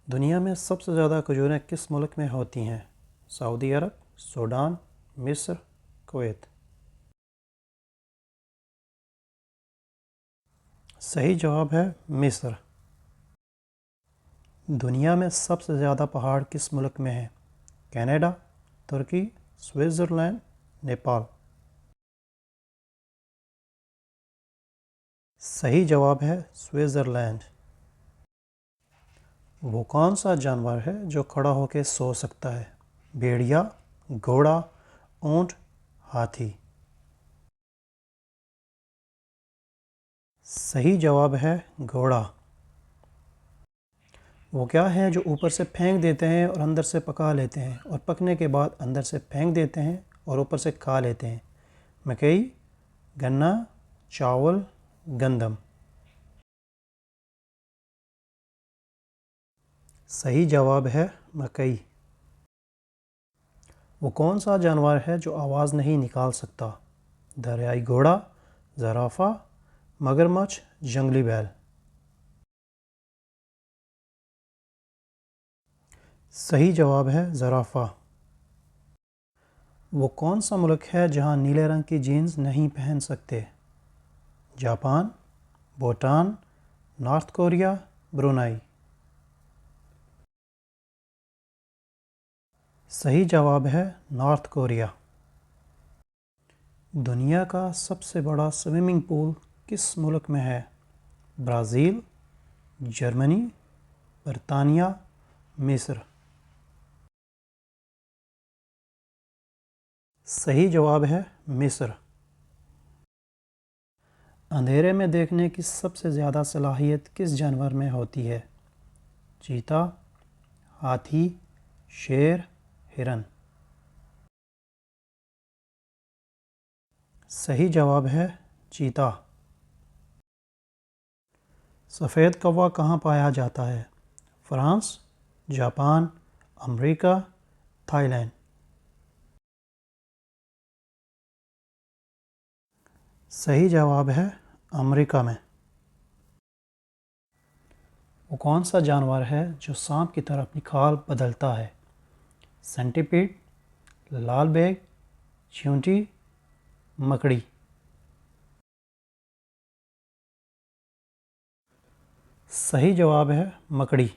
दुनिया में सबसे ज़्यादा खजूरें किस मुल्क में होती हैं? सऊदी अरब, सूडान, मिस्र, कुवैत। सही जवाब है मिस्र। दुनिया में सबसे ज़्यादा पहाड़ किस मुल्क में हैं? कनाडा, तुर्की, स्विट्ज़रलैंड, नेपाल। सही जवाब है स्विट्ज़रलैंड। वो कौन सा जानवर है जो खड़ा होकर सो सकता है? भेड़िया, घोड़ा, ऊंट, हाथी। सही जवाब है घोड़ा। वो क्या है जो ऊपर से फेंक देते हैं और अंदर से पका लेते हैं और पकने के बाद अंदर से फेंक देते हैं और ऊपर से खा लेते हैं? मकई, गन्ना, चावल, गंदम। सही जवाब है मकई। वो कौन सा जानवर है जो आवाज़ नहीं निकाल सकता? दरियाई घोड़ा, ज़राफ़ा, मगरमच्छ, जंगली बैल। सही जवाब है ज़राफ़ा। वो कौन सा मुल्क है जहाँ नीले रंग की जीन्स नहीं पहन सकते? Japan, Bhutan, north Korea, Brunei. सही जवाब है नॉर्थ कोरिया। दुनिया का सबसे बड़ा स्विमिंग पूल किस मुल्क में है? ब्राज़ील, जर्मनी, बरतानिया, मिस्र। सही जवाब है मिस्र। अंधेरे में देखने की सबसे ज़्यादा सलाहियत किस जानवर में होती है? चीता, हाथी, शेर, हिरन। सही जवाब है चीता। सफ़ेद कौवा कहाँ पाया जाता है? France, Japan, America, Thailand. सही जवाब है अमेरिका में। वो कौन सा जानवर है जो सांप की तरह अपनी खाल बदलता है? सेंटीपीड, लाल बैग, चींटी, मकड़ी। सही जवाब है मकड़ी।